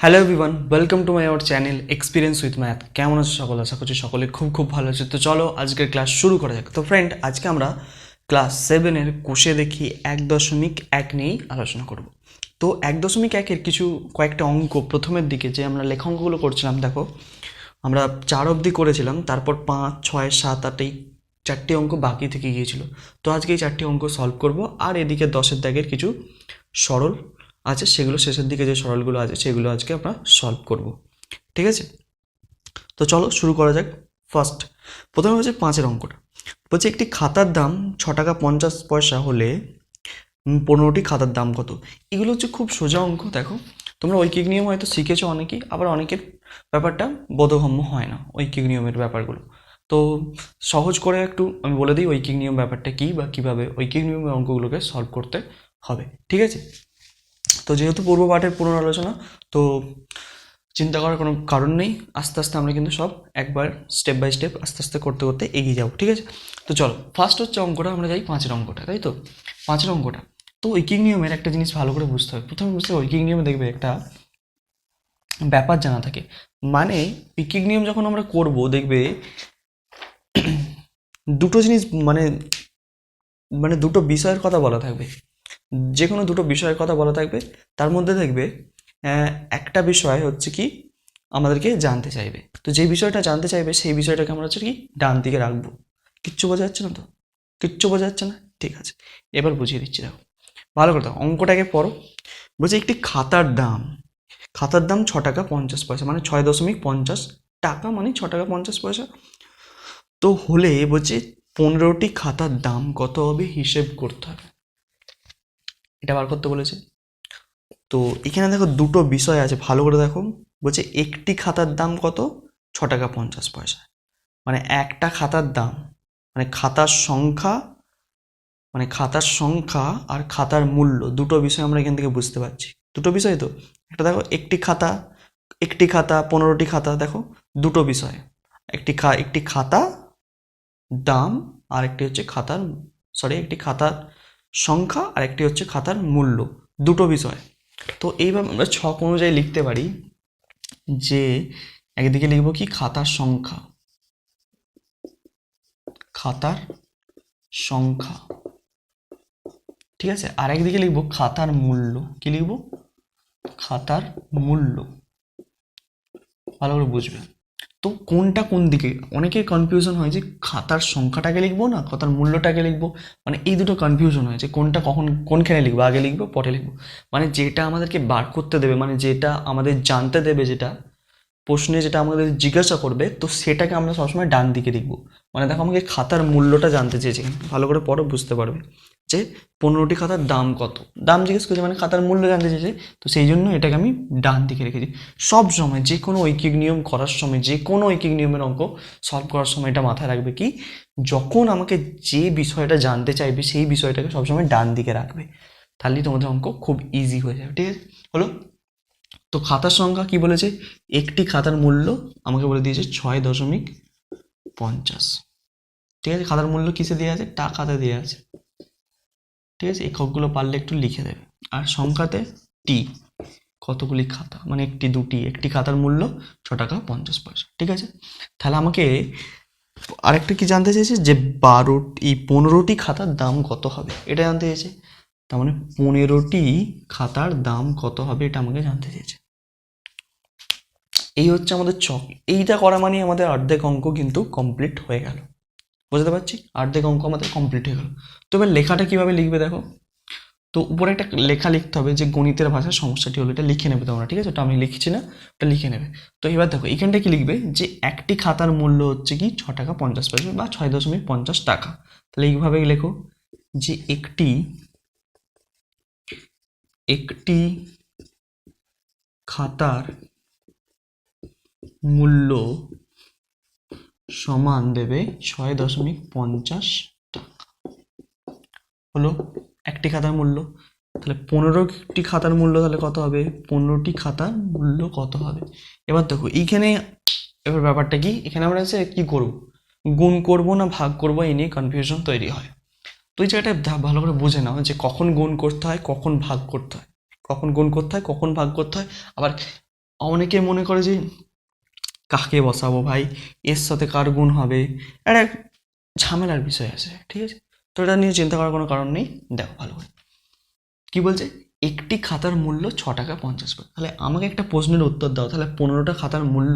Hello everyone, welcome to my our channel experience with math. কেমন আছো সকলে? আশা করছি সকলে খুব ভালো আছে। তো চলো আজকের ক্লাস শুরু করা যাক। তো ফ্রেন্ড, আজকে আমরা ক্লাস 7-এর কোষে দেখি 1.1 নিয়েই আলোচনা করব। তো 1.1-এর কয়েকটা অঙ্ক প্রথমের দিকে যে আমরা লেখা অঙ্কগুলো করছিলাম, দেখো আমরা 4 অবধি করেছিলাম, তারপর 5, 6, 7, 8 এই 4টে অঙ্ক বাকি থেকে গিয়েছিল। তো আজকে এই 4টে অঙ্ক সলভ করব, আর এদিকে 10-এর দাগের কিছু সরল আছে, সেগুলো শেষের দিকে যে সরলগুলো আছে সেগুলো আজকে আমরা সলভ করব। ঠিক আছে, তো চলো শুরু করা যাক। প্রথমে হচ্ছে 5-এর অঙ্কটা। বলছে একটি খাতার দাম 6 টাকা 50 পয়সা হলে 15টি খাতার দাম কত? এগুলো হচ্ছে খুব সোজা অঙ্ক। দেখো, তোমরা ঐকিক নিয়ম হয়তো শিখেছো অনেকেই, আবার অনেকের ব্যাপারটা বোধগম্য হয় না ঐকিক নিয়মের ব্যাপারগুলো। তো সহজ করে একটু আমি বলে দিই ঐকিক নিয়ম ব্যাপারটা কী, বা কীভাবে ঐকিক নিয়মের অঙ্কগুলোকে সলভ করতে হবে। ঠিক আছে, তো যেহেতু পূর্ব পাঠের পুনরালোচনা, তো চিন্তা করার কোনো কারণ নেই। আস্তে আস্তে আমরা কিন্তু সব একবার স্টেপ বাই স্টেপ আস্তে আস্তে করতে করতে এগিয়ে যাবো। ঠিক আছে, তো চলো ফার্স্ট হচ্ছে অঙ্কটা, আমরা যাই 5-এর অঙ্কটা, তাই তো 5-এর অঙ্কটা। তো ঐকিক নিয়মের একটা জিনিস ভালো করে বুঝতে হবে। প্রথমে বুঝতে হবে ঐকিক নিয়মে দেখবে একটা ব্যাপার জানা থাকে, মানে ঐকিক নিয়ম যখন আমরা করব দেখবে দুটো জিনিস মানে মানে দুটো বিষয়ের কথা বলা থাকবে। যে কোনো দুটো বিষয়ের কথা বলা থাকবে, তার মধ্যে দেখবে একটা বিষয় হচ্ছে কি আমাদেরকে জানতে চাইবে। তো যে বিষয়টা জানতে চাইবে সেই বিষয়টাকে আমরা হচ্ছে কি ডান দিকে রাখবো। কিচ্ছু বোঝা যাচ্ছে না তো? কিচ্ছু বোঝা যাচ্ছে না? ঠিক আছে, এবার বুঝিয়ে দিচ্ছি। দেখো ভালো করে দাও, অঙ্কটাকে পড়ো। বলছে একটি খাতার দাম 6 টাকা 50 পয়সা, মানে 6.50 টাকা, মানে 6 টাকা 50 পয়সা। তো হলে বলছে 15টি খাতার দাম কত হবে হিসেব করতে হবে। এটা বার করতে বলেছে। তো এখানে দেখো দুটো বিষয় আছে, ভালো করে দেখো। বলছে একটি খাতার দাম কত? 6 টাকা 50 পয়সা। মানে একটা খাতার দাম, মানে খাতার সংখ্যা আর খাতার মূল্য, দুটো বিষয় আমরা এখান থেকে বুঝতে পারছি। দুটো বিষয় তো, একটা দেখো একটি খাতা 15টি খাতা, দেখো দুটো বিষয়। একটি খাতা দাম, আর একটি হচ্ছে একটি খাতার সংখ্যা আর একটি হচ্ছে খাতার মূল্য, দুটো বিষয়। তো এইভাবে আমরা ছক অনুযায়ী লিখতে পারি যে একদিকে লিখব কি খাতার সংখ্যা, ঠিক আছে, আর একদিকে লিখব খাতার মূল্য। কি লিখব? খাতার মূল্য। ভালো করে বুঝবে। তো কোনটা কোন দিকে অনেকের কনফিউশন হয় যে খাতার সংখ্যাটাকে লিখবো না খাতার মূল্যটাকে লিখবো, মানে এই দুটো কনফিউশন হয় যে কোনটা কখন কোনখানে লিখবো, আগে লিখবো পরে লিখবো। মানে যেটা আমাদেরকে বার করতে দেবে, মানে যেটা আমাদের জানতে দেবে, যেটা প্রশ্নে যেটা আমাদের জিজ্ঞাসা করবে, তো সেটাকে আমরা সবসময় ডান দিকে লিখবো। মানে দেখো আমাকে খাতার মূল্যটা জানতে চেয়েছে, ভালো করে পড়ো বুঝতে পারবে যে 15টি খাতার দাম কত। দাম জিজ্ঞেস করছে মানে খাতার মূল্য জানতে চেয়েছে, তো সেই জন্য এটাকে আমি ডান দিকে রেখেছি। সব সময় যে কোনো ঐকিক নিয়ম করার সময়, যে কোনো ঐকিক নিয়মের অঙ্ক সলভ করার সময় এটা মাথায় রাখবে কি, যখন আমাকে যে বিষয়টা জানতে চাইবে সেই বিষয়টাকে সবসময় ডান দিকে রাখবে, তাহলেই তোমাদের অঙ্ক খুব ইজি হয়ে যাবে। ঠিক আছে, হলো। তো খাতার সংখ্যা কি বলেছে? একটি খাতার মূল্য আমাকে বলে দিয়েছে 6.50। ঠিক আছে, খাতার মূল্য কিসে দেওয়া আছে? টাকাতে দেওয়া আছে। ঠিক আছে, এককগুলো পারলে একটু লিখে দেবে। আর সংখ্যাতে টি, কতগুলি খাতা, মানে একটি দুটি, একটি খাতার মূল্য 6 টাকা 50 পয়সা। ঠিক আছে, তাহলে আমাকে আরেকটা কি জানতে চেয়েছে যে 15টি খাতার দাম কত হবে, এটা জানতে চেয়েছে। তার মানে 15টি খাতার দাম কত হবে এটা আমাকে জানতে চেয়েছে। এই হচ্ছে আমাদের চক। এইটা করা মানে আমাদের অর্ধেক অঙ্ক কিন্তু কমপ্লিট হয়ে গেল। বুঝতে পারছি, অর্ধেক অঙ্ক আমাদের কমপ্লিট হয়ে গেল। তো এবার লেখাটা কিভাবে লিখবে দেখো। তো উপরে একটা লেখা লিখতে হবে যে গণিতের ভাষায় সমস্যাটি হলো, এটা লিখে নেবে তোমরা। ঠিক আছে, ওটা আমি লিখছি না, ওটা লিখে নেবে। তো এবার দেখো এখানটা কি লিখবে যে একটি খাতার মূল্য হচ্ছে কি 6 টাকা 50 পয়সা বা 6.50 টাকা। তাহলে এইভাবে লেখো যে একটি খাতার মূল্য সমান দেবে 6.50 টাকা। হলো একটি খাতার মূল্য। তাহলে 15টি খাতার মূল্য তাহলে কত হবে? 15টি খাতার মূল্য কত হবে? এবার দেখো এইখানে, এবার ব্যাপারটা কি, এখানে আমরা এসে কি করব, গুণ করব না ভাগ করব, এই নিয়ে কনফিউশন তৈরি হয়। তো এই জায়গাটা ভালো করে বুঝে নাও যে কখন গুণ করতে হয় কখন ভাগ করতে হয়, কখন গুণ করতে হয় কখন ভাগ করতে হয়। আবার অনেকে মনে করে যে কাকে বসাবো ভাই, এর সাথে কার গুণ হবে, একটা ঝামেলার বিষয় আছে, ঠিক আছে? তো এটা নিয়ে চিন্তা করার কোনো কারণ নেই। দেখো ভালো করে কি বলছে, একটি খাতার মূল্য 6 টাকা 50 পয়সা। তাহলে আমাকে একটা প্রশ্নের উত্তর দাও, তাহলে 15টা খাতার মূল্য,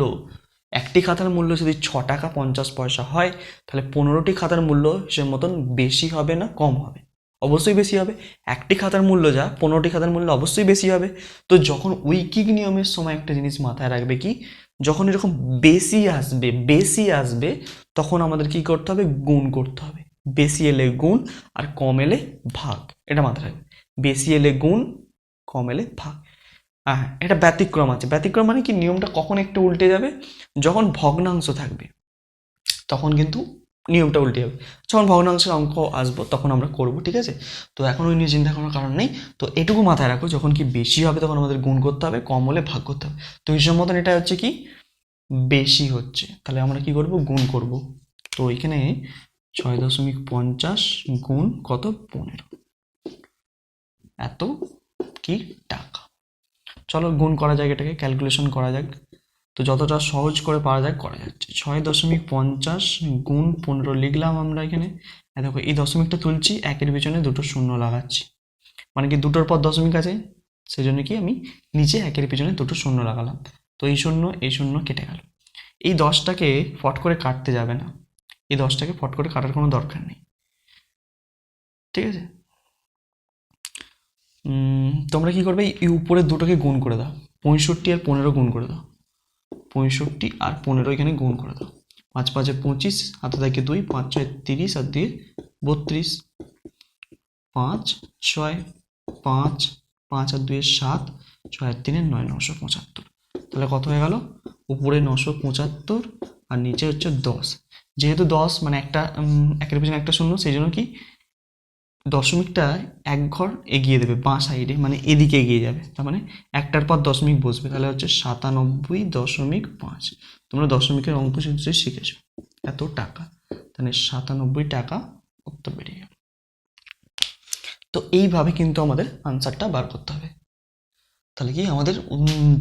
একটি খাতার মূল্য যদি 6 টাকা 50 পয়সা হয়, তাহলে 15টি খাতার মূল্য সে মতন বেশি হবে না কম হবে? অবশ্যই বেশি হবে। একটি খাতার মূল্য যা, 15টি খাতার মূল্য অবশ্যই বেশি হবে। তো যখন ঐকিক নিয়মের সময় একটা জিনিস মাথায় রাখবে কি, যখন এরকম বেশি আসবে তখন আমাদের কি করতে হবে, গুণ করতে হবে। বেশি এলে গুণ আর কম এলে ভাগ, এটা মাথায় রাখবে। বেশি এলে গুণ, কম এলে ভাগ। হ্যাঁ, এটা ব্যতিক্রম আছে। ব্যতিক্রম মানে কি, নিয়মটা কখন একটু উল্টে যাবে, যখন ভগ্নাংশ থাকবে তখন কিন্তু নিয়মটা উল্টে যাবে। যখন ভগ্নাংশের অঙ্ক আসবো তখন আমরা করব, ঠিক আছে? তো এখন ওই নিয়ে চিন্তা করার কারণ নেই। তো এটুকু মাথায় রাখো, যখন কি বেশি হবে তখন আমাদের গুণ করতে হবে, কম হলে ভাগ করতে হবে। তো হিসাব মতন এটা হচ্ছে কি, বেশি হচ্ছে, তাহলে আমরা কি করব, গুণ করব। তো এখানে 6.50 গুণ কত, 15, এত কি টাকা। চলো গুণ করা যাক, এটাকে ক্যালকুলেশন করা যাক। তো যতটা সহজ করে পারা যাক করা যাচ্ছে। 6.50 গুণ 15 লিখলাম আমরা এখানে। দেখো এই দশমিকটা তুলছি, একের পিছনে দুটো শূন্য লাগাচ্ছি, মানে কি দুটোর পর দশমিক আছে, সেই জন্য কি আমি নিচে একের পিছনে দুটো শূন্য লাগালাম। তো এই শূন্য কেটে গেল। এই 10টাকে ফট করে কাটতে যাবে না, এই 10টাকে ফট করে কাটার কোনো দরকার নেই, ঠিক আছে? তোমরা কি করবে, এই উপরের দুটোকে গুণ করে দাও, 65 আর 15 গুণ করে দাও, 65 আর 15 এখানে গুণ করে দাও। 5 5 25, হাতে থাকে 2, 5 6 30 আর 2 32, 5 6 5, 5 আর 2 7, 6 আর 3 9, 975। তাহলে কত হয়ে গেল, উপরে 975 আর নিচে হচ্ছে 10। যেহেতু 10 মানে একটা একের পিছনে একটা শূন্য, সেই জন্য কি দশমিকটা এক ঘর এগিয়ে দেবে বাঁ সাইডে, মানে এদিকে এগিয়ে যাবে, তার মানে একটার পর দশমিক বসবে, তাহলে হচ্ছে 97.5। তোমরা দশমিকের অঙ্ক নিশ্চয়ই শিখেছো, এত টাকা, তাহলে 97 টাকা উত্তর বেরিয়ে গেল। তো এইভাবে কিন্তু আমাদের আনসারটা বার করতে হবে। তাহলে কি আমাদের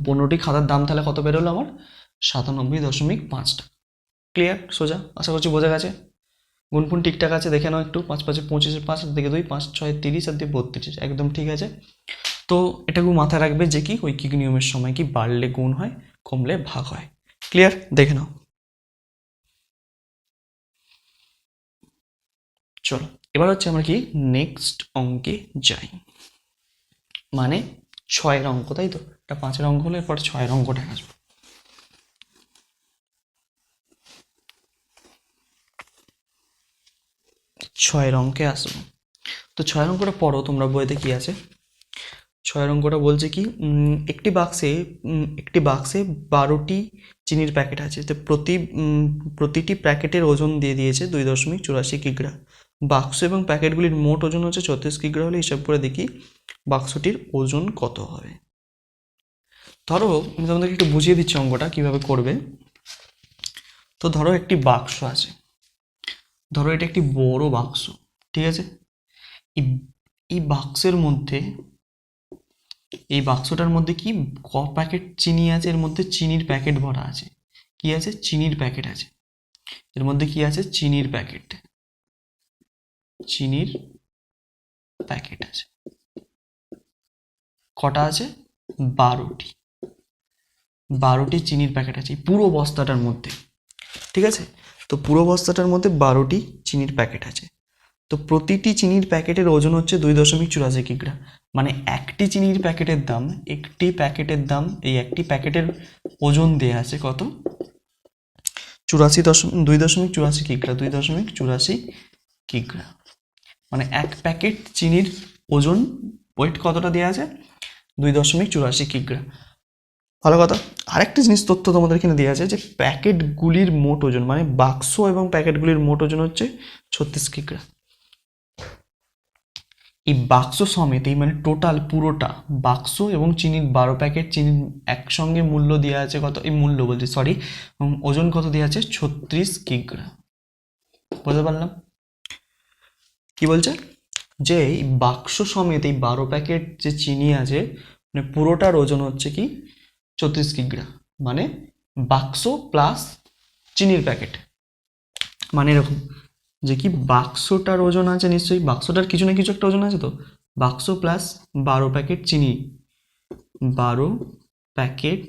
15টি খাতার দাম তাহলে কত বেরোলো আমার, 97.5 টাকা। ক্লিয়ার, সোজা, আশা করছি বোঝা গেছে। গুণফুন ঠিকঠাক আছে, দেখে নাও একটু। 5 5 25, 5 দিকে 2, 5 6 30 আর 2 32, একদম ঠিক আছে। তো এটাকে মাথায় রাখবে যে কি ঐকিক নিয়মের সময় কি বাড়লে গুণ হয়, কমলে ভাগ হয়। ক্লিয়ার, দেখে নাও। চলো এবার হচ্ছে আমরা কি নেক্সট অঙ্কে যাই, মানে 6-এর অঙ্ক, তাই তো? এটা 5-এর অঙ্ক হলে এরপর 6-এর অঙ্কটা আসবো। 6-এর অঙ্কে আসবো। তো 6-এর অঙ্কটা পড়ো তোমরা, বইতে কি আছে। 6-এর অঙ্কটা বলছে কি, একটি বাক্সে 12টি চিনির প্যাকেট আছে, তো প্রতিটি প্যাকেটের ওজন দিয়ে দিয়েছে 2.84 কিগ্রা। বাক্স এবং প্যাকেটগুলির মোট ওজন হচ্ছে 36 কিগ্রা হলে হিসাব করে দেখি বাক্সটির ওজন কত হবে। ধরো আমি তোমাদেরকে একটু বুঝিয়ে দিচ্ছি অঙ্কটা কিভাবে করবে। তো ধরো একটি বাক্স আছে, ধরো এটা একটি বড় বাক্স, ঠিক আছে? এই এই বাক্সের মধ্যে, এই বাক্সটার মধ্যে কি ক প্যাকেট চিনি আছে, এর মধ্যে চিনির প্যাকেট ভরা আছে। কি আছে, চিনির প্যাকেট আছে, এর মধ্যে কি আছে, চিনির প্যাকেট, চিনির প্যাকেট আছে। কটা আছে, 12টি, 12টি চিনির প্যাকেট আছে পুরো বস্তাটার মধ্যে, ঠিক আছে? তো পুরো বস্তাটার মধ্যে 12টি চিনির প্যাকেট আছে। তো প্রতিটি চিনির প্যাকেটের ওজন হচ্ছে 2.84 কিগ্রা। মানে একটি চিনির প্যাকেটের দাম, একটি প্যাকেটের দাম, এই একটি প্যাকেটের ওজন দেয়া আছে কত, 2.84 কিগ্রা, 2.84 কিগ্রা। মানে এক প্যাকেট চিনির ওজন, ওয়েট কতটা দেওয়া আছে, 2.84 কিগ্রা। ভালো কথা। আরেকটা জিনিস তথ্য তোমাদের এখানে দেওয়া আছে যে প্যাকেটগুলির মোট ওজন, মানে বাক্স এবং প্যাকেটগুলির মোট ওজন হচ্ছে 36 কিগ্রা। এই বাক্স সমেত, এই মানে টোটাল পুরোটা বাক্স এবং চিনির 12 প্যাকেট চিনির একসঙ্গে মূল্য দেওয়া আছে কত, এই মূল্য বলছি সরি, ওজন কত দেওয়া আছে, 36 কিগ্রা। বুঝতে পারলাম কি বলছে, যে এই বাক্স সমেত এই 12 প্যাকেট যে চিনি আছে, মানে পুরোটার ওজন হচ্ছে কি 34 কিগ্রা, মানে বাক্স প্লাস চিনির প্যাকেট। মানে এরকম যে কি বাক্সটার ওজন আছে নিশ্চয়ই, বাক্সটার কিছু না কিছু একটা ওজন আছে, তো বাক্স প্লাস 12 প্যাকেট চিনি, 12 প্যাকেট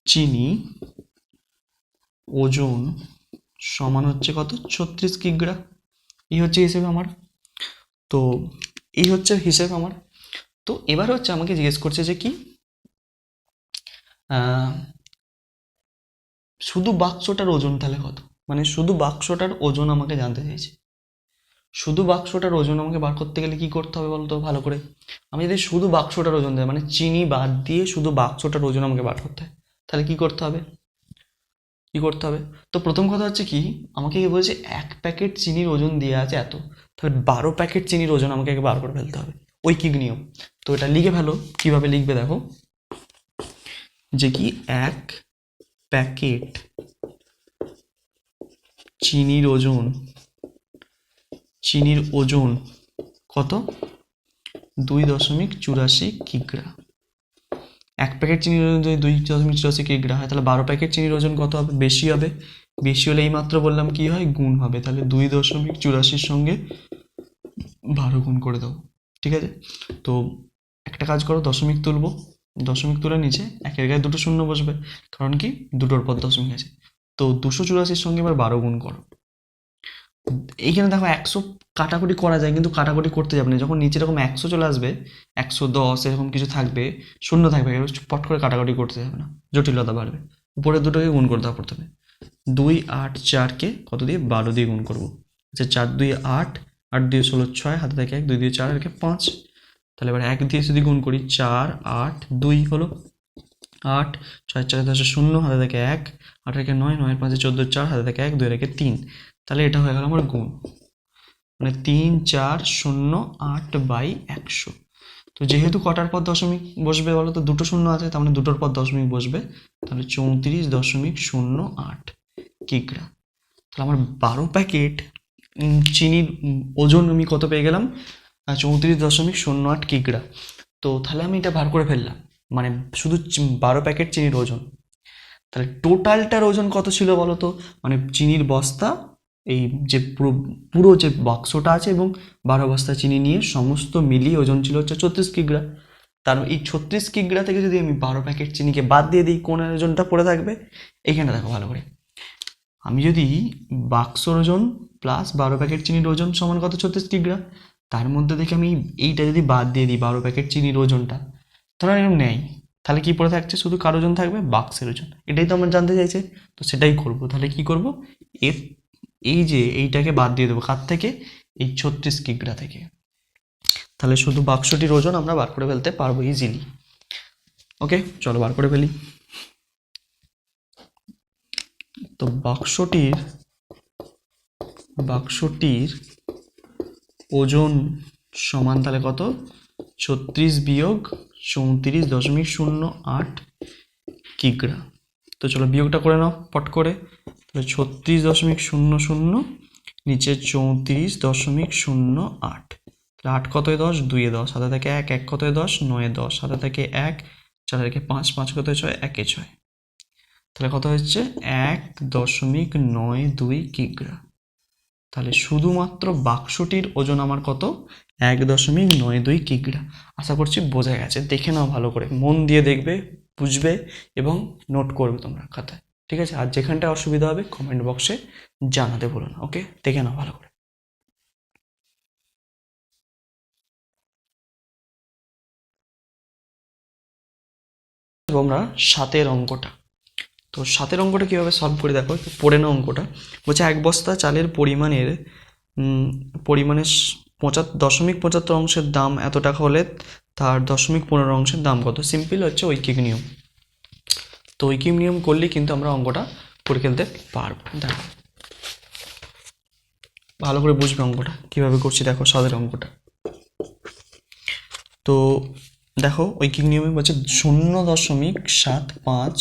চিনি ওজন সমান হচ্ছে কত, 36 কিগ্রা। এই হচ্ছে হিসেবে আমার। তো এই হচ্ছে হিসেব আমার। তো এবার হচ্ছে আমাকে জিজ্ঞেস করছে যে কি শুধু বাক্সটার ওজন তাহলে কত, মানে শুধু বাক্সটার ওজন আমাকে জানতে চাইছে। শুধু বাক্সটার ওজন আমাকে বার করতে গেলে কি করতে হবে বলতো ভালো করে। আমি যদি শুধু বাক্সটার ওজন দেয়, মানে চিনি বাদ দিয়ে শুধু বাক্সটার ওজন আমাকে বার করতে হয়, তাহলে কি করতে হবে, তো প্রথম কথা হচ্ছে কি, আমাকে কি বলছে 1 প্যাকেট চিনির ওজন দিয়ে আছে এত, তাহলে 12 প্যাকেট চিনির ওজন আমাকে বার করে ফেলতে হবে, ঐকিক নিয়ম। তো এটা লিখে ফেলো, কিভাবে লিখবে দেখো, যে কি 1 প্যাকেট চিনির ওজন কত, 2.84 কিগ্রা। 1 প্যাকেট চিনির ওজন যদি 2.84 কিগ্রা হয়, তাহলে 12 প্যাকেট চিনির ওজন কত হবে, বেশি হবে। বেশি হলে এই মাত্র বললাম কি হয়, গুণ হবে। তাহলে 2.84 সঙ্গে 12 গুণ করে দেবো, ঠিক আছে। তো একটা কাজ করো, দশমিক তুলবো, দশমিক তুলে নিচে একের গায়ে দুটো শূন্য বসবে, কারণ কি দুটোর পর দশমিক আছে। তো 284 সঙ্গে এবার 12 গুণ করো। এইখানে দেখো 100 কাটাকুটি করা যায়, কিন্তু কাটাকুটি করতে যাবে না। যখন নিচে এরকম 100 চলে আসবে, 110 এরকম কিছু থাকবে, শূন্য থাকবে, পট করে কাটাকুটি করতে যাবে না, জটিলতা বাড়বে। উপরের দুটোকে গুণ করে দেওয়া প্রথমে। 2 8 4কে কত দিয়ে, 12 দিয়ে গুণ করবো। আচ্ছা 4 2 8, 8 2 16 6, হাতে থাকে 1, 2 2 4, আর 5। তাহলে এবার 1 দিয়ে যদি গুণ করি, 4 8 2 হলো, 8 6 4 10 0, হাতে থাকে 1, 8 রেখে 9, 9 5 14 4, হাতে থাকে 1, 2 রেখে 3। তাহলে এটা হয়ে গেল আমার গুণ, মানে 3 4 0 8/100। তো যেহেতু কটার পর দশমিক বসবে বলো তো, দুটো শূন্য আছে, তার মানে দুটোর পর দশমিক বসবে, তাহলে 34.08 কিগ্রা। তাহলে আমার 12 প্যাকেট চিনির ওজন আমি কত পেয়ে গেলাম, 34.08 কিগ্রা। তো তাহলে আমি এটা বার করে ফেললাম, মানে শুধু 12 প্যাকেট চিনির ওজন। তাহলে টোটালটার ওজন কত ছিল বলো তো, মানে চিনির বস্তা, এই যে পুরো পুরো যে বাক্সটা আছে এবং 12 বস্তা চিনি নিয়ে সমস্ত মিলিয়ে ওজন ছিল হচ্ছে 36 কিগ্রা। তার এই 36 কিগ্রা থেকে যদি আমি 12 প্যাকেট চিনিকে বাদ দিয়ে দিই, কোন ওজনটা পড়ে থাকবে, এইখানে দেখো ভালো করে। আমি যদি বাক্সর ওজন প্লাস 12 প্যাকেট চিনির ওজন সমান কত, 36 কিগ্রা, তার মধ্যে থেকে আমি এইটা যদি বাদ দিয়ে দিই 12 প্যাকেট চিনির ওজনটা, ধরো এরকম নেই, তাহলে কি পড়ে থাকছে, শুধু কার ওজন থাকবে, বাক্সের ওজন। এটাই তো আমার জানতে চাইছে, তো সেটাই করব। তাহলে কি করব, এর এই যে এইটাকে বাদ দিয়ে দেবো, কার থেকে, এই 36 কিগ্রা থেকে। তাহলে শুধু বাক্সটির ওজন আমরা বার করে ফেলতে পারবো ইজিলি। ওকে, চলো বার করে ফেলি। তো বাক্সটির ওজন সমান তাহলে কত, 36-34.08 কিগ্রা। তো চলো বিয়োগটা করে নাও পট করে। তাহলে 36.00, নিচে 34.08। তাহলে 8 কত 10, 2 10, হাতে থাকে 1, 1 কত 10, 9 10, হাতে থাকে 1, 4 থেকে 5, 5 কত 6, 1 6। তাহলে কত হচ্ছে, 1.92 কিগ্রা। তাহলে শুধুমাত্র বাক্সটির ওজন আমার কত, 1.92 কিগ্রা। আশা করছি বোঝা গেছে। দেখে নাও ভালো করে, মন দিয়ে দেখবে, বুঝবে এবং নোট করবে তোমরা খাতায়, ঠিক আছে। আর যেখানটা অসুবিধা হবে কমেন্ট বক্সে জানাতে ভুলো না। ওকে, দেখে নাও ভালো করে। তোমরা 7-এর অঙ্কটা, তো 7-এর অঙ্কটা কীভাবে সলভ করে দেখো, একটু পড়ে নাও অঙ্কটা। বলছে 1 বস্তা চালের পরিমাণের 0.75 দাম এত টাকা হলে তার 0.15 অংশের দাম কত। সিম্পল হচ্ছে ঐকিক নিয়ম। তো ঐকিক নিয়ম করলে কিন্তু আমরা অঙ্কটা করে ফেলতে পারবো। দেখো ভালো করে বুঝবে অঙ্কটা কীভাবে করছি। দেখো 7-এর অঙ্কটা, তো দেখো ঐকিক নিয়মে বলছে 0.75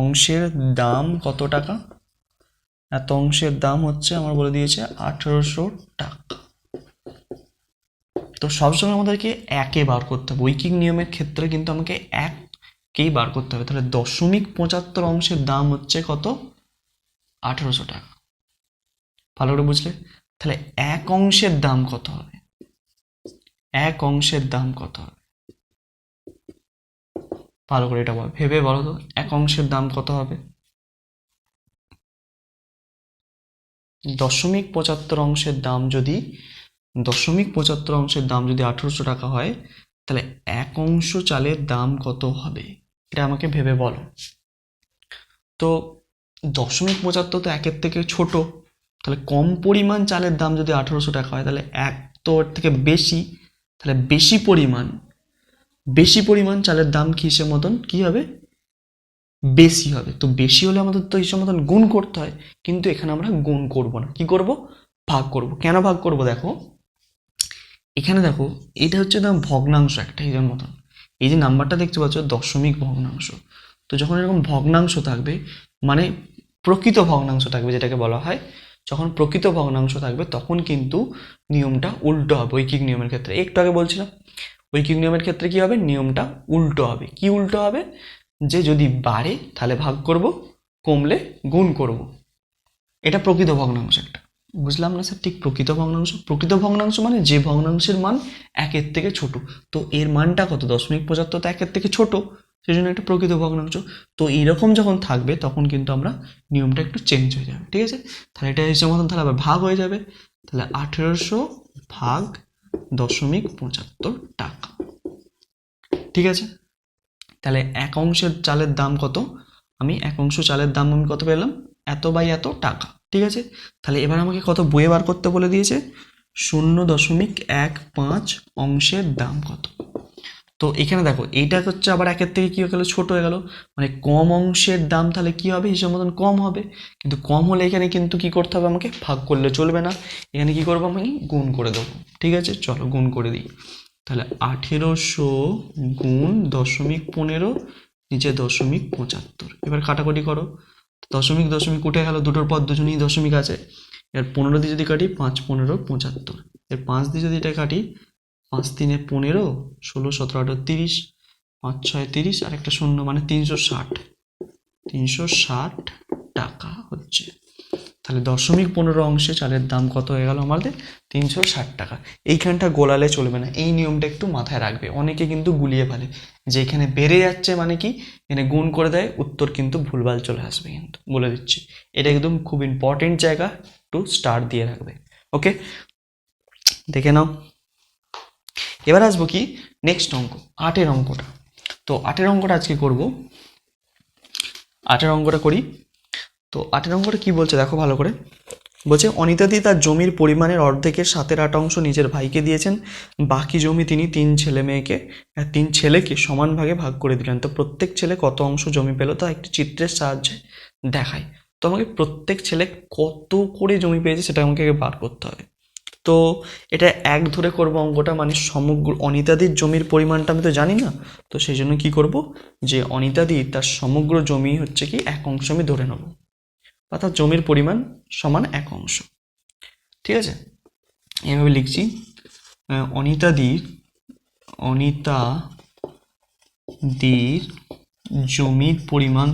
অংশের দাম কত টাকা, এত অংশের দাম হচ্ছে আমার বলে দিয়েছে 1800 টাকা। তো সবসময় আমাদেরকে একে বার করতে হবে, ঐকিক নিয়মের ক্ষেত্রে কিন্তু আমাকে এককেই বার করতে হবে। তাহলে 0.75 অংশের দাম হচ্ছে কত? 1800 টাকা। ভালো করে বুঝলে? তাহলে এক অংশের দাম কত হবে? এক অংশের দাম কত হবে? ভালো করে এটা ভেবে বলো তো, এক অংশের দাম কত হবে? 0.75 অংশের দাম যদি 0.75 অংশের দাম যদি 1800 টাকা হয়, তাহলে এক অংশ চালের দাম কত হবে? এটা আমাকে ভেবে বলো। তো 0.75 তো একের থেকে ছোট, তাহলে কম পরিমাণ চালের দাম যদি 1800 টাকা হয়, তাহলে এক তো ওর থেকে বেশি, তাহলে বেশি পরিমাণ চালের দাম কি হিসেবে মতন কি হবে? বেশি হবে। তো বেশি হলে আমাদের তো হিসেবে মতন গুণ করতে হয়, কিন্তু এখানে আমরা গুণ করব না, কি করব? ভাগ করব। কেন ভাগ করব? দেখো এখানে দেখো, এটা হচ্ছে দাম ভগ্নাংশ একটা হিসেবের মতন। এই যে নাম্বারটা দেখতে পাচ্ছ দশমিক ভগ্নাংশ, তো যখন এরকম ভগ্নাংশ থাকবে, মানে প্রকৃত ভগ্নাংশ থাকবে যেটাকে বলা হয়, যখন প্রকৃত ভগ্নাংশ থাকবে তখন কিন্তু নিয়মটা উল্টো হবে। ঐকিক নিয়মের ক্ষেত্রে একটু আগে বলছিলাম, ঐকিক নিয়মের ক্ষেত্রে কি হবে? নিয়মটা উল্টো হবে। কি উল্টো হবে? যে যদি বাড়ে তাহলে ভাগ করব, কমলে গুণ করব। এটা প্রকৃত ভগ্নাংশ একটা। বুঝলাম না স্যার? ঠিক প্রকৃত ভগ্নাংশ মানে যে ভগ্নাংশের মান একের থেকে ছোট। তো এর মানটা কত? 0.75 তো একের থেকে ছোট, সেই জন্য একটা প্রকৃত ভগ্নাংশ। তো এইরকম যখন থাকবে তখন কিন্তু আমরা নিয়মটা একটু চেঞ্জ হয়ে যাবে, ঠিক আছে? তাহলে এটা হিসেবে মতন তাহলে আবার ভাগ হয়ে যাবে। তাহলে 1800 ভাগ 0.75 টাকা, ঠিক আছে? তাহলে এক অংশের চালের দাম কত? আমি এক অংশ চালের দাম আমি কত পেলাম? এত বাই এত টাকা, ঠিক আছে? তাহলে এবার আমাকে কত বইয়ে বার করতে বলে দিয়েছে? 0.15 অংশের দাম কত? তো এখানে দেখো এইটা হচ্ছে আবার একের থেকে কি হয়ে গেল? ছোট হয়ে গেল, মানে কম অংশের দাম তাহলে কি হবে? হিসাব মতন কম হবে, কিন্তু কম হলে এখানে কিন্তু কি করতে হবে? আমাকে ভাগ করলে চলবে না, এখানে কি করবো? আমি গুণ করে দেবো, ঠিক আছে? চলো গুণ করে দিই। তাহলে 1800 গুণ 0.15, নিচে 0.75। এবার কাটাকুটি করো, দশমিক দশমিক উঠে গেল, দুটোর পর দুজনেই দশমিক আছে। এর 15 দিয়ে যদি কাটি 5 15 75, এর 5 দিয়ে যদি এটা কাটি 5 3 15, 16 17 18 30, 5 6 30 আর একটা শূন্য, মানে 360 টাকা হচ্ছে। তাহলে 0.15 অংশে চালের দাম কত হয়ে গেল আমাদের? 360 টাকা। এইখানটা গোলালে চলবে না, এই নিয়মটা একটু মাথায় রাখবে। অনেকে কিন্তু গুলিয়ে ফেলে যে এখানে বেড়ে যাচ্ছে মানে কি, এখানে গুণ করে দেয়, উত্তর কিন্তু ভুলভাল চলে আসবে। কিন্তু বলে দিচ্ছি, এটা একদম খুব ইম্পর্টেন্ট জায়গা, একটু স্টার দিয়ে রাখবে। ওকে, দেখে নাও। এবার আসবো কি নেক্সট অঙ্ক, 8-এর অঙ্কটা। তো 8-এর অঙ্কটা আজকে করব। 8-এর অঙ্কটা করি। তো 8-এর অঙ্কটা কি বলছে দেখো ভালো করে। বলছে অনিতাদি তার জমির পরিমাণের অর্ধেকের 7/8 অংশ নিজের ভাইকে দিয়েছেন, বাকি জমি তিনি 3 ছেলেকে সমান ভাগে ভাগ করে দিলেন। তো প্রত্যেক ছেলে কত অংশ জমি পেল তা একটি চিত্রের সাহায্যে দেখায়। তো আমাকে প্রত্যেক ছেলে কত করে জমি পেয়েছে সেটা আমাকে বার করতে হবে। তো এটা এক ধরে করব অঙ্কটা, মানে সমগ্র অনিতাদির জমির পরিমাণটা আমি তো জানি না, তো সেই জন্য কি করব, যে অনিতাদি তার সমগ্র জমি হচ্ছে কি 1 অংশ আমি ধরে নেব, বা তার জমির পরিমাণ সমান 1 অংশ, ঠিক আছে? এভাবে লিখছি, অনিতাদির জমির পরিমাণ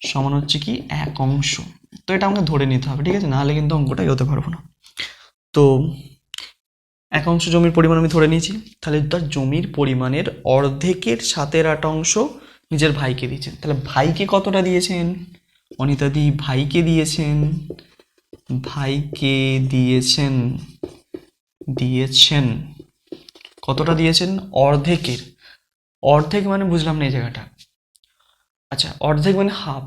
সমান হচ্ছে কি 1 অংশ। তো এটা আমাকে ধরে নিতে হবে, ঠিক আছে? নাহলে কিন্তু অঙ্কটা এগোতে পারবো না। তো 1 অংশ জমির পরিমাণ আমি ধরে নিয়েছি। তাহলে তার জমির পরিমাণের অর্ধেকের 7/8 অংশ নিজের ভাইকে দিয়েছেন। তাহলে ভাইকে কতটা দিয়েছেন? অনিতাদি ভাইকে দিয়েছেন কতটা দিয়েছেন? অর্ধেকের। অর্ধেক মানে বুঝলাম না এই জায়গাটা। আচ্ছা, অর্ধেক মানে হাফ,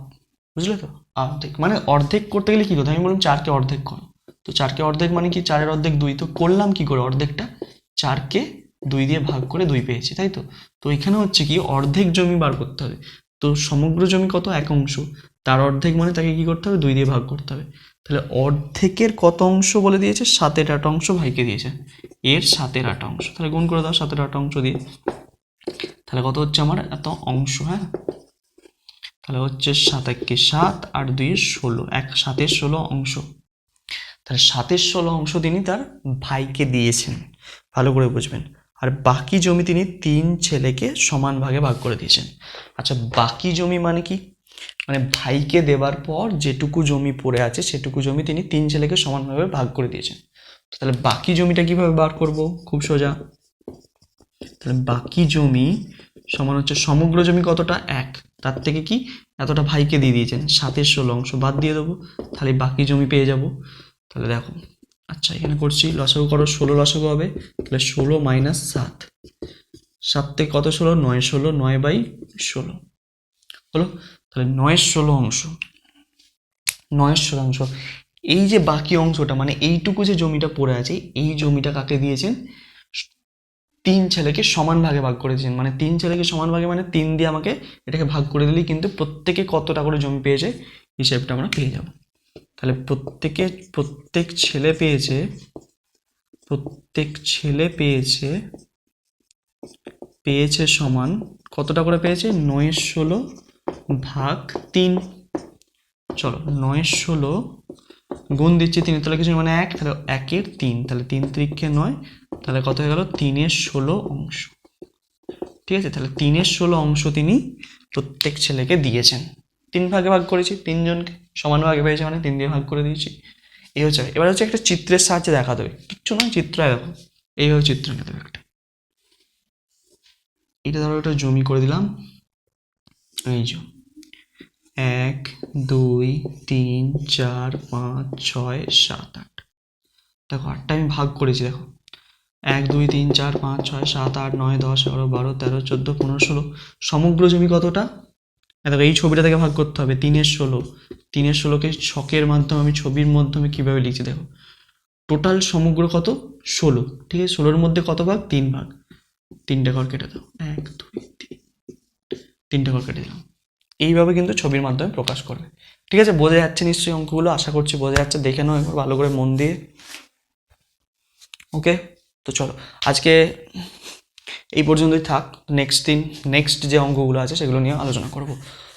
বুঝলে তো? অর্ধেক মানে অর্ধেক করতে গেলে কি করতে আমি বললাম 4কে অর্ধেক করো। তো 4কে অর্ধেক মানে কি 4-এর অর্ধেক 2। তো করলাম কি করে অর্ধেকটা? 4কে 2 দিয়ে ভাগ করে 2 পেয়েছি, তাই তো? তো এখানে হচ্ছে কি অর্ধেক জমি বার করতে হবে। তো সমগ্র জমি কত? 1 অংশ, তার অর্ধেক মানে তাকে কি করতে হবে? 2 দিয়ে ভাগ করতে হবে। তাহলে অর্ধেকের কত অংশ বলে দিয়েছে? 7/8 অংশ ভাইকে দিয়েছে, এর 7/8 অংশ। তাহলে গুণ করে দাও 7/8 অংশ দিয়ে। তাহলে কত হচ্ছে আমার? এত অংশ, হ্যাঁ? তাহলে হচ্ছে 7 × 7 আর 2 = 16, 7/16 অংশ। তাহলে 7/16 অংশ তিনি তার ভাইকে দিয়েছেন, ভালো করে বুঝবেন। আর বাকি জমি তিনি 3 ছেলেকে সমান ভাগে ভাগ করে দিয়েছেন। আচ্ছা, বাকি জমি মানে কি? মানে ভাইকে দেওয়ার পর যেটুকু জমি পড়ে আছে সেটুকু জমি তিনি 3 ছেলেকে সমানভাবে ভাগ করে দিয়েছেন। তো তাহলে বাকি জমিটা কিভাবে বার করব? খুব সোজা। তাহলে বাকি জমি সমান হচ্ছে সমগ্র জমি কতটা? 1, তার থেকে কি এতটা ভাইকে দিয়ে দিয়েছেন, 7/16 অংশ বাদ দিয়ে দেবো, তাহলে বাকি জমি পেয়ে যাব। তাহলে দেখো, আচ্ছা এখানে করছি, লসাগু করো, 16 লসাগু হবে, তাহলে 16 মাইনাস 7, 7 থেকে কত 16? 9, 16, 9/16 হলো। তাহলে 9/16 অংশ, 9/16 অংশ, এই যে বাকি অংশটা মানে এইটুকু যে জমিটা পড়ে আছে, এই জমিটা কাকে দিয়েছেন? 3 ছেলেকে সমান ভাগে ভাগ করে দিয়েছেন। মানে 3 ছেলেকে সমান ভাগে মানে 3 দিয়ে আমাকে এটাকে ভাগ করে দিলেই কিন্তু প্রত্যেকে কতটা করে জমি পেয়েছে হিসেবটা আমরা পেয়ে যাব। তাহলে প্রত্যেক ছেলে পেয়েছে সমান কতটা করে পেয়েছে? 9/16 ভাগ 3। চলো 9/16 গুণ দিচ্ছি 3, তাহলে কিছু মানে 1, তাহলে 1/3, তাহলে 3 3 9, তাহলে কত হয়ে গেল? 3/16 অংশ। ঠিক আছে, তাহলে 3/16 অংশ তিনি প্রত্যেক ছেলেকে দিয়েছেন। 3 ভাগে ভাগ করেছি, 3 জনকে সমান ভাগে পেয়েছে মানে 3 দিয়ে ভাগ করে দিয়েছি। এই হচ্ছে, এবার হচ্ছে একটা চিত্রের সাহায্যে দেখা দেবে, কিচ্ছু নয়, চিত্র দেখো, এইভাবে চিত্র এঁকে দেবে একটা। এটা ধরো একটা জমি করে দিলাম, এই যে 1 2 3 4 5 6 7 8, দেখো 8টা আমি ভাগ করেছি, দেখো 1 2 3 4 5 6 7 8 9 10 11 12 13 14 15 16, সমগ্র জমি কতটা? দেখো এই ছবিটা থেকে ভাগ করতে হবে, 3/16, 3/16কে ছকের মাধ্যমে আমি ছবির মাধ্যমে কিভাবে লিখছি দেখো, টোটাল সমগ্র কত? 16, ঠিক আছে, 16-র মধ্যে কত ভাগ? 3 ভাগ, 3টে ঘর কেটে দাও, 1 2 3, 3টে ঘর কেটে দিলাম। এইভাবে কিন্তু ছবির মাধ্যমে প্রকাশ করবে। ঠিক আছে, বোঝা যাচ্ছে নিশ্চয়ই অঙ্কগুলো, আশা করছি বোঝা যাচ্ছে, দেখে নাও একবার ভালো করে মন দিয়ে। ওকে, তো চলো আজকে এই পর্যন্তই থাক, নেক্সট যে অঙ্কগুলো আছে সেগুলো নিয়ে আলোচনা করব।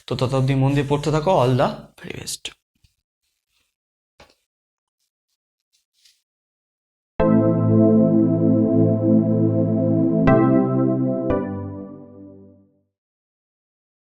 তো তত অবধি মন দিয়ে পড়তে থাকো। All the very best.